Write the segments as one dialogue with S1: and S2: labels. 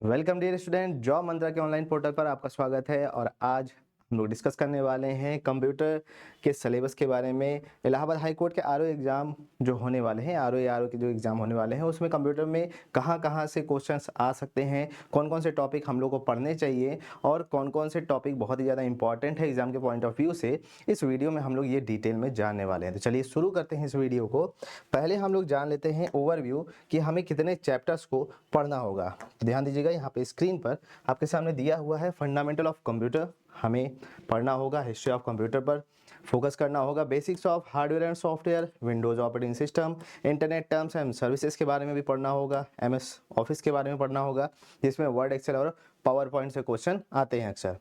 S1: Welcome dear student, job मंत्रा के online portal पर आपका स्वागत है। और आज हम लोग डिस्कस करने वाले हैं कंप्यूटर के सिलेबस के बारे में। इलाहाबाद हाई कोर्ट के आरओ एग्ज़ाम जो होने वाले हैं, आरओ के जो एग्ज़ाम होने वाले हैं, उसमें कंप्यूटर में कहां कहां से क्वेश्चंस आ सकते हैं, कौन कौन से टॉपिक हम लोग को पढ़ने चाहिए और कौन कौन से टॉपिक बहुत ही ज़्यादा इंपॉर्टेंट है एग्जाम के पॉइंट ऑफ व्यू से, इस वीडियो में हम लोग ये डिटेल में जानने वाले हैं। तो चलिए शुरू करते हैं इस वीडियो को। पहले हम लोग जान लेते हैं ओवरव्यू कि हमें कितने चैप्टर्स को पढ़ना होगा। ध्यान दीजिएगा, यहाँ पे स्क्रीन पर आपके सामने दिया हुआ है फंडामेंटल ऑफ कंप्यूटर, हमें पढ़ना होगा। हिस्ट्री ऑफ कंप्यूटर पर फोकस करना होगा। Basics of hardware and software, Windows operating system, internet terms and services के बारे में भी पढ़ना होगा। एमएस ऑफिस के बारे में पढ़ना होगा, जिसमें वर्ड, एक्सेल और पावर पॉइंट से क्वेश्चन आते हैं अक्सर।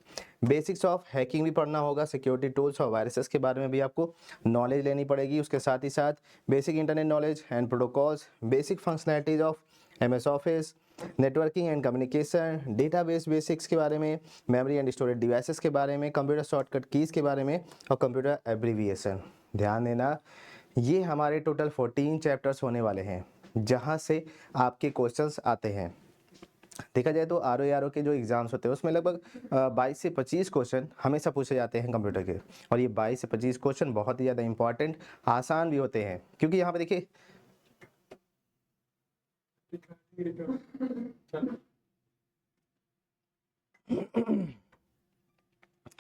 S1: बेसिक्स ऑफ हैकिंग भी पढ़ना होगा। सिक्योरिटी टूल्स और वायरसेस के बारे में भी आपको नॉलेज लेनी पड़ेगी। उसके साथ ही साथ basic internet knowledge and protocols, basic functionalities of MS office, networking and communication, database basics के बारे में, मेमोरी एंड स्टोरेज डिवाइसेस के बारे में, कंप्यूटर शॉर्टकट कीज़ के बारे में और कंप्यूटर एब्रीविएशन। ध्यान देना, ये हमारे टोटल 14 चैप्टर्स होने वाले हैं जहां से आपके क्वेश्चंस आते हैं। देखा जाए तो आरओ के जो एग्जाम्स होते हैं उसमें लगभग 22 से 25 क्वेश्चन हमेशा पूछे जाते हैं कंप्यूटर के। और ये 22 से 25 क्वेश्चन बहुत ही ज़्यादा इंपॉर्टेंट, आसान भी होते हैं, क्योंकि यहाँ पे देखिए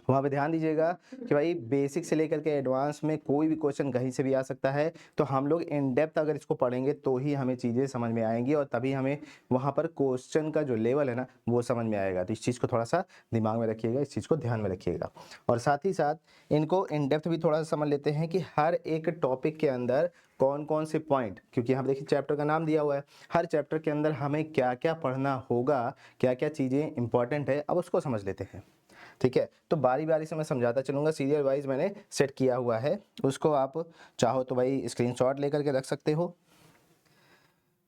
S1: वहाँ पे ध्यान दीजिएगा कि भाई बेसिक से लेकर के एडवांस में कोई भी क्वेश्चन कहीं से भी आ सकता है। तो हम लोग इन डेप्थ अगर इसको पढ़ेंगे तो ही हमें चीज़ें समझ में आएंगी और तभी हमें वहाँ पर क्वेश्चन का जो लेवल है ना वो समझ में आएगा। तो इस चीज़ को थोड़ा सा दिमाग में रखिएगा, इस चीज़ को ध्यान में रखिएगा। और साथ ही साथ इनको इन डेप्थ भी थोड़ा सा समझ लेते हैं कि हर एक टॉपिक के अंदर कौन कौन से पॉइंट, क्योंकि यहाँ देखिए चैप्टर का नाम दिया हुआ है, हर चैप्टर के अंदर हमें क्या क्या पढ़ना होगा, क्या क्या चीज़ें इंपॉर्टेंट है, अब उसको समझ लेते हैं। ठीक है, तो बारी बारी से मैं समझाता चलूंगा। सीरियल वाइज मैंने सेट किया हुआ है, उसको आप चाहो तो भाई स्क्रीनशॉट लेकर के रख सकते हो,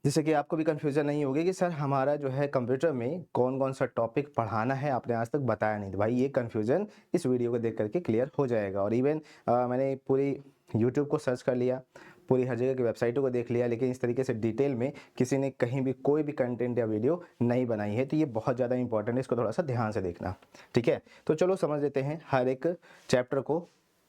S1: जिससे कि आपको भी कंफ्यूजन नहीं होगी कि सर हमारा जो है कंप्यूटर में कौन कौन सा टॉपिक पढ़ाना है, आपने आज तक बताया नहीं। तो भाई ये कंफ्यूजन इस वीडियो को देख करके क्लियर हो जाएगा। और इवन मैंने पूरी यूट्यूब को सर्च कर लिया, पूरी हर जगह की वेबसाइटों को देख लिया, लेकिन इस तरीके से डिटेल में किसी ने कहीं भी कोई भी कंटेंट या वीडियो नहीं बनाई है। तो ये बहुत ज़्यादा इंपॉर्टेंट है, इसको थोड़ा सा ध्यान से देखना। ठीक है, तो चलो समझ लेते हैं हर एक चैप्टर को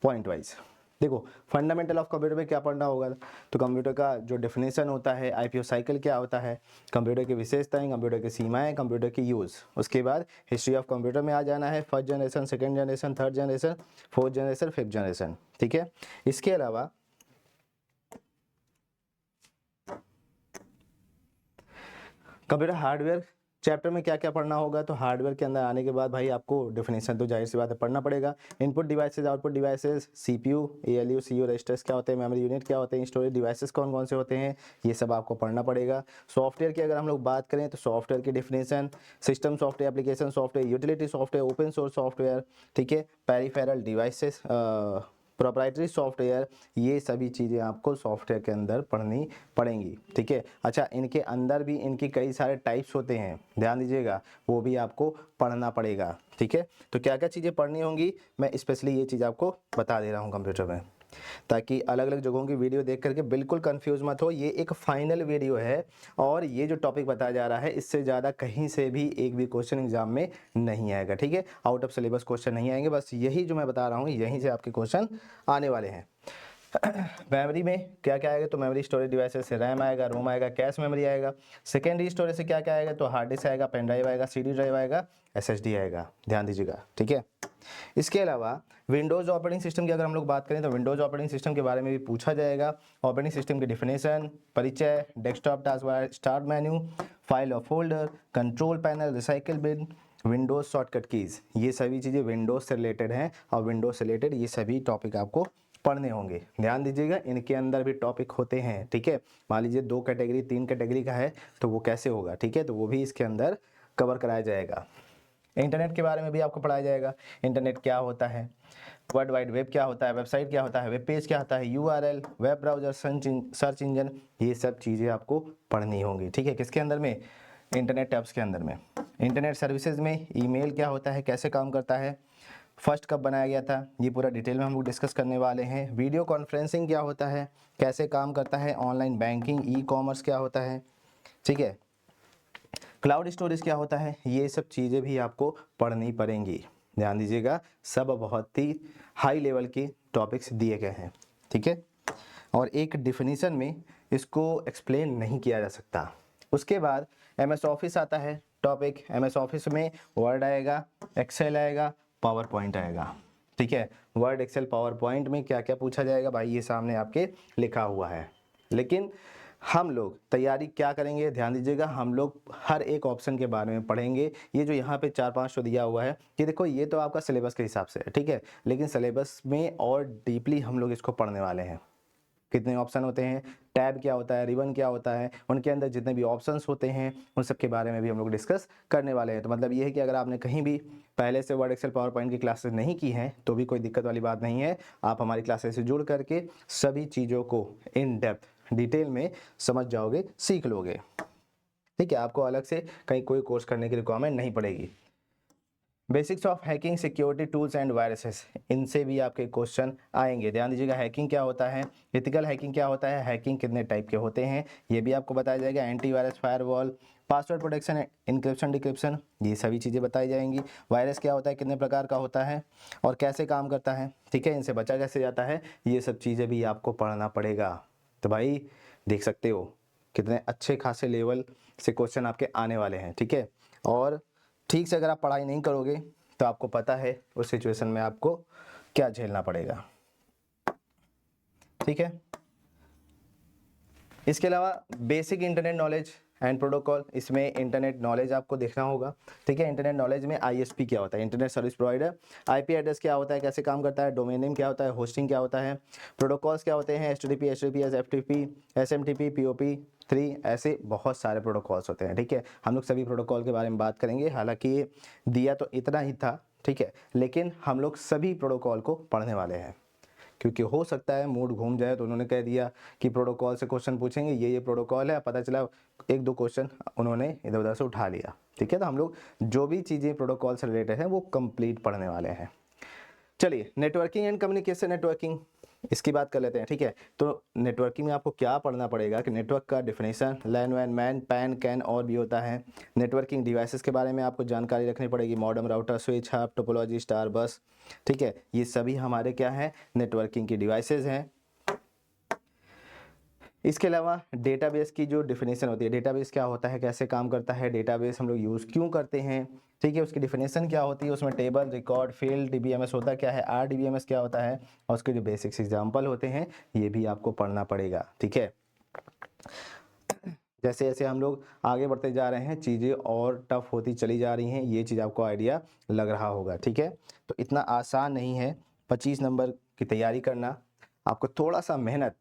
S1: पॉइंट वाइज। देखो, फंडामेंटल ऑफ कंप्यूटर में क्या पढ़ना होगा, तो कंप्यूटर का जो डेफिनेशन होता है, आईपीओ साइकिल क्या होता है, कंप्यूटर की विशेषताएं, कंप्यूटर की सीमाएं, कंप्यूटर की यूज़। उसके बाद हिस्ट्री ऑफ कंप्यूटर में आ जाना है, first generation, second generation, third generation, fourth generation, fifth generation. ठीक है, इसके अलावा कंप्यूटर हार्डवेयर चैप्टर में क्या क्या पढ़ना होगा, तो हार्डवेयर के अंदर आने के बाद भाई आपको डेफिनेशन तो जाहिर सी बात है पढ़ना पड़ेगा। Input devices, output devices, CPU, ALU, CU registers क्या होते हैं, मेमोरी यूनिट क्या होते हैं, स्टोरेज डिवाइसेस कौन कौन से होते हैं, ये सब आपको पढ़ना पड़ेगा। सॉफ्टवेयर की अगर हम लोग बात करें तो सॉफ्टवेयर की definition, system software, application software, utility software, open source software, ठीक है, पेरिफेरल डिवाइसेस, प्रोप्राइटरी सॉफ्टवेयर, ये सभी चीज़ें आपको सॉफ्टवेयर के अंदर पढ़नी पड़ेंगी। ठीक है, अच्छा, इनके अंदर भी इनके कई सारे टाइप्स होते हैं, ध्यान दीजिएगा, वो भी आपको पढ़ना पड़ेगा। ठीक है, तो क्या क्या चीज़ें पढ़नी होंगी, मैं स्पेशली ये चीज़ आपको बता दे रहा हूँ कंप्यूटर में, ताकि अलग अलग जगहों की वीडियो देख करके बिल्कुल कंफ्यूज मत हो। ये एक फाइनल वीडियो है और ये जो टॉपिक बताया जा रहा है इससे ज़्यादा कहीं से भी एक भी क्वेश्चन एग्जाम में नहीं आएगा। ठीक है, आउट ऑफ सिलेबस क्वेश्चन नहीं आएंगे, बस यही जो मैं बता रहा हूँ यहीं से आपके क्वेश्चन आने वाले हैं। मेमोरी में क्या क्या आएगा, तो मेमोरी स्टोरेज डिवाइसेस से रैम आएगा, रोम आएगा, कैश मेमोरी आएगा। सेकेंडरी स्टोरेज से क्या क्या आएगा, तो हार्ड डिस्क आएगा, पेन ड्राइव आएगा, सीडी ड्राइव आएगा, एसएसडी आएगा, ध्यान दीजिएगा। ठीक है, इसके अलावा विंडोज ऑपरेटिंग सिस्टम की अगर हम लोग बात करें तो विंडोज ऑपरेटिंग सिस्टम के बारे में भी पूछा जाएगा। ऑपरेटिंग सिस्टम की डिफिनेशन, परिचय, desktop task bar, start menu, file और folder, control panel, recycle bin, Windows shortcut keys, ये सभी चीज़ें विंडोज से रिलेटेड हैं और विंडोज से रिलेटेड ये सभी टॉपिक आपको पढ़ने होंगे। ध्यान दीजिएगा, इनके अंदर भी टॉपिक होते हैं। ठीक है, मान लीजिए 2 कैटेगरी 3 कैटेगरी का है तो वो कैसे होगा, ठीक है, तो वो भी इसके अंदर कवर कराया जाएगा। इंटरनेट के बारे में भी आपको पढ़ाया जाएगा, इंटरनेट क्या होता है, वर्ल्ड वाइड वेब क्या होता है, वेबसाइट क्या होता है, वेब पेज क्या होता है, URL, web browser, search engine, ये सब चीज़ें आपको पढ़नी होंगी। ठीक है, किसके अंदर में, इंटरनेट टैब्स के अंदर में। इंटरनेट सर्विसेज में ईमेल क्या होता है, कैसे काम करता है, फर्स्ट कब बनाया गया था, ये पूरा डिटेल में हम लोग डिस्कस करने वाले हैं। वीडियो कॉन्फ्रेंसिंग क्या होता है, कैसे काम करता है, ऑनलाइन बैंकिंग, ई कॉमर्स क्या होता है। ठीक है, क्लाउड स्टोरेज क्या होता है, ये सब चीज़ें भी आपको पढ़नी पड़ेंगी। ध्यान दीजिएगा, सब बहुत ही हाई लेवल के टॉपिक्स दिए गए हैं, ठीक है, और एक डिफिनीशन में इसको एक्सप्लेन नहीं किया जा सकता। उसके बाद एमएस ऑफिस आता है टॉपिक। एमएस ऑफिस में वर्ड आएगा, एक्सेल आएगा, पावर पॉइंट आएगा, ठीक है। वर्ड, एक्सेल, पावर पॉइंट में क्या क्या पूछा जाएगा भाई, ये सामने आपके लिखा हुआ है। लेकिन हम लोग तैयारी क्या करेंगे, ध्यान दीजिएगा, हम लोग हर एक ऑप्शन के बारे में पढ़ेंगे। ये जो यहाँ पे 4-5 शो दिया हुआ है, ये देखो, ये तो आपका सिलेबस के हिसाब से है, ठीक है, लेकिन सिलेबस में और डीपली हम लोग इसको पढ़ने वाले हैं। कितने ऑप्शन होते हैं, टैब क्या होता है, रिबन क्या होता है, उनके अंदर जितने भी ऑप्शंस होते हैं उन सब के बारे में भी हम लोग डिस्कस करने वाले हैं। तो मतलब ये है कि अगर आपने कहीं भी पहले से वर्ड, एक्सेल, पावर पॉइंट की क्लासेस नहीं की हैं तो भी कोई दिक्कत वाली बात नहीं है। आप हमारी क्लासेस से जुड़ करके सभी चीज़ों को इन डेप्थ डिटेल में समझ जाओगे, सीख लोगे, ठीक है। आपको अलग से कहीं कोई कोर्स करने की रिक्वायरमेंट नहीं पड़ेगी। Basics of hacking, security tools and viruses, इनसे भी आपके क्वेश्चन आएंगे। ध्यान दीजिएगा, हैकिंग क्या होता है, एथिकल हैकिंग क्या होता है, हैकिंग कितने टाइप के होते हैं, ये भी आपको बताया जाएगा। Antivirus, firewall, password protection, encryption, decryption, ये सभी चीज़ें बताई जाएंगी। वायरस क्या होता है, कितने प्रकार का होता है और कैसे काम करता है, ठीक है, इनसे बचा कैसे जाता है, ये सब चीज़ें भी आपको पढ़ना पड़ेगा। तो भाई देख सकते हो कितने अच्छे खासे लेवल से क्वेश्चन आपके आने वाले हैं, ठीक है। और ठीक से अगर आप पढ़ाई नहीं करोगे तो आपको पता है उस सिचुएशन में आपको क्या झेलना पड़ेगा, ठीक है। इसके अलावा basic internet knowledge and protocol, इसमें इंटरनेट नॉलेज आपको देखना होगा, ठीक है। इंटरनेट नॉलेज में आईएसपी क्या होता है, internet service provider, IP address क्या होता है, कैसे काम करता है, डोमेन नेम क्या होता है, होस्टिंग क्या होता है, प्रोटोकॉल्स क्या होते हैं, HTTP, HTTPS, FTP, SMTP, POP 3, ऐसे बहुत सारे प्रोटोकॉल्स होते हैं, ठीक है। हम लोग सभी प्रोटोकॉल के बारे में बात करेंगे। हालांकि ये दिया तो इतना ही था, ठीक है, लेकिन हम लोग सभी प्रोटोकॉल को पढ़ने वाले हैं, क्योंकि हो सकता है मूड घूम जाए तो उन्होंने कह दिया कि प्रोटोकॉल से क्वेश्चन पूछेंगे, ये प्रोटोकॉल है, पता चला 1-2 क्वेश्चन उन्होंने इधर उधर से उठा लिया, ठीक है। तो हम लोग जो भी चीज़ें प्रोटोकॉल से रिलेटेड है वो कंप्लीट पढ़ने वाले हैं। चलिए, नेटवर्किंग एंड कम्युनिकेशन, नेटवर्किंग इसकी बात कर लेते हैं, ठीक है। तो नेटवर्किंग में आपको क्या पढ़ना पड़ेगा कि नेटवर्क का डिफिनेशन, लैन, वैन, मैन, पैन, कैन और भी होता है। नेटवर्किंग डिवाइसेस के बारे में आपको जानकारी रखनी पड़ेगी, modem, router, switch, hub, topology, star बस, ठीक है, ये सभी हमारे क्या है, नेटवर्किंग की डिवाइसेस हैं। इसके अलावा डेटाबेस की जो डिफिनेशन होती है, डेटाबेस क्या होता है, कैसे काम करता है, डेटाबेस हम लोग यूज़ क्यों करते हैं, ठीक है, उसकी डिफिनेशन क्या होती है, उसमें टेबल, रिकॉर्ड, फील्ड, डीबीएमएस होता क्या है, आरडीबीएमएस क्या होता है, और उसके जो बेसिक्स एग्जाम्पल होते हैं ये भी आपको पढ़ना पड़ेगा, ठीक है। जैसे जैसे हम लोग आगे बढ़ते जा रहे हैं चीज़ें और टफ होती चली जा रही हैं, ये चीज़ आपको आइडिया लग रहा होगा, ठीक है। तो इतना आसान नहीं है 25 नंबर की तैयारी करना, आपको थोड़ा सा मेहनत,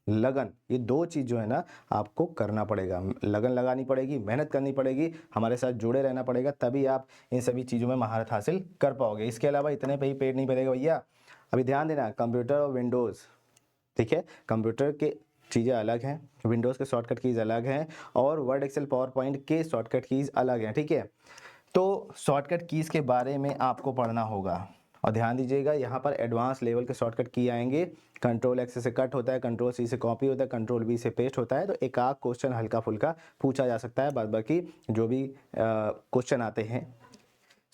S1: लगन, ये 2 चीज़ जो है ना आपको करना पड़ेगा। लगन लगानी पड़ेगी, मेहनत करनी पड़ेगी, हमारे साथ जुड़े रहना पड़ेगा, तभी आप इन सभी चीज़ों में महारत हासिल कर पाओगे। इसके अलावा इतने पे ही पेट नहीं भरेगा भैया। अभी ध्यान देना, कंप्यूटर और विंडोज़, ठीक है, कंप्यूटर के चीज़ें अलग हैं, विंडोज़ के शॉर्टकट कीज़ अलग हैं और वर्ड, एक्सेल, पावर पॉइंट के शॉर्टकट कीज़ अलग हैं, ठीक है। तो शॉर्टकट कीज़ के बारे में आपको पढ़ना होगा और ध्यान दीजिएगा, यहाँ पर एडवांस लेवल के शॉर्टकट की आएंगे। कंट्रोल एक्स से कट होता है, कंट्रोल सी से कॉपी होता है, कंट्रोल वी से पेस्ट होता है। तो एक आध क्वेश्चन हल्का फुल्का पूछा जा सकता है, बाद बाकी जो भी क्वेश्चन आते हैं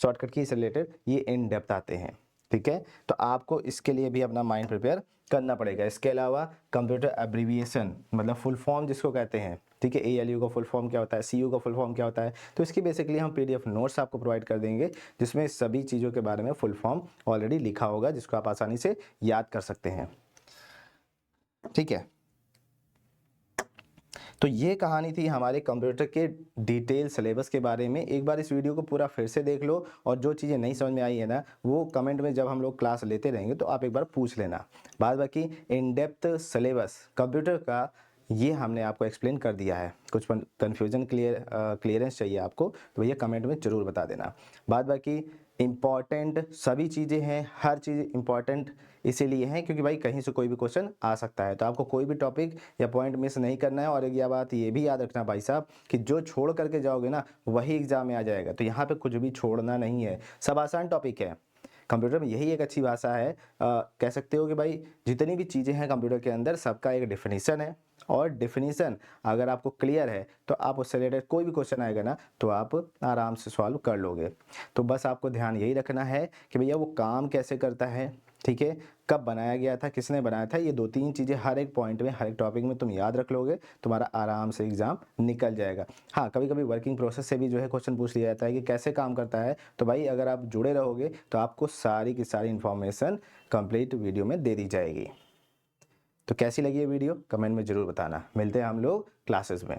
S1: शॉर्टकट की से रिलेटेड ये इन डेप्थ आते हैं, ठीक है। तो आपको इसके लिए भी अपना माइंड प्रिपेयर करना पड़ेगा। इसके अलावा कंप्यूटर एब्रीविएशन मतलब फुल फॉर्म जिसको कहते हैं, ठीक है, ALU का फुल फॉर्म क्या होता है, CU का फुल फॉर्म क्या होता है, तो इसकी बेसिकली हम PDF नोट्स आपको प्रोवाइड कर देंगे जिसमें सभी चीज़ों के बारे में फुल फॉर्म ऑलरेडी लिखा होगा, जिसको आप आसानी से याद कर सकते हैं, ठीक है। तो ये कहानी थी हमारे कंप्यूटर के डिटेल सिलेबस के बारे में। एक बार इस वीडियो को पूरा फिर से देख लो और जो चीज़ें नहीं समझ में आई है ना वो कमेंट में जब हम लोग क्लास लेते रहेंगे तो आप एक बार पूछ लेना। बाद बाकी इन डेप्थ सिलेबस कंप्यूटर का ये हमने आपको एक्सप्लेन कर दिया है। कुछ कन्फ्यूजन क्लियरेंस चाहिए आपको तो भैया कमेंट में ज़रूर बता देना। बाद बाकी इम्पॉर्टेंट सभी चीज़ें हैं, हर चीज़ इम्पॉर्टेंट इसीलिए है क्योंकि भाई कहीं से कोई भी क्वेश्चन आ सकता है, तो आपको कोई भी टॉपिक या पॉइंट मिस नहीं करना है। और एक यह बात ये भी याद रखना भाई साहब कि जो छोड़ करके जाओगे ना वही एग्जाम में आ जाएगा, तो यहाँ पे कुछ भी छोड़ना नहीं है, सब आसान टॉपिक है। कंप्यूटर में यही एक अच्छी भाषा है। कह सकते हो कि भाई जितनी भी चीज़ें हैं कंप्यूटर के अंदर सबका एक डेफिनेशन है, और डेफिनेशन अगर आपको क्लियर है तो आप उससे रिलेटेड कोई भी क्वेश्चन आएगा ना तो आप आराम से सॉल्व कर लोगे। तो बस आपको ध्यान यही रखना है कि भैया वो काम कैसे करता है, ठीक है, कब बनाया गया था, किसने बनाया था, ये 2-3 चीज़ें हर एक पॉइंट में, हर एक टॉपिक में तुम याद रख लोगे, तुम्हारा आराम से एग्जाम निकल जाएगा। हाँ, कभी कभी वर्किंग प्रोसेस से भी जो है क्वेश्चन पूछ लिया जाता है कि कैसे काम करता है, तो भाई अगर आप जुड़े रहोगे तो आपको सारी की सारी इन्फॉर्मेशन कंप्लीट वीडियो में दे दी जाएगी। तो कैसी लगी ये वीडियो कमेंट में ज़रूर बताना। मिलते हैं हम लोग क्लासेस में।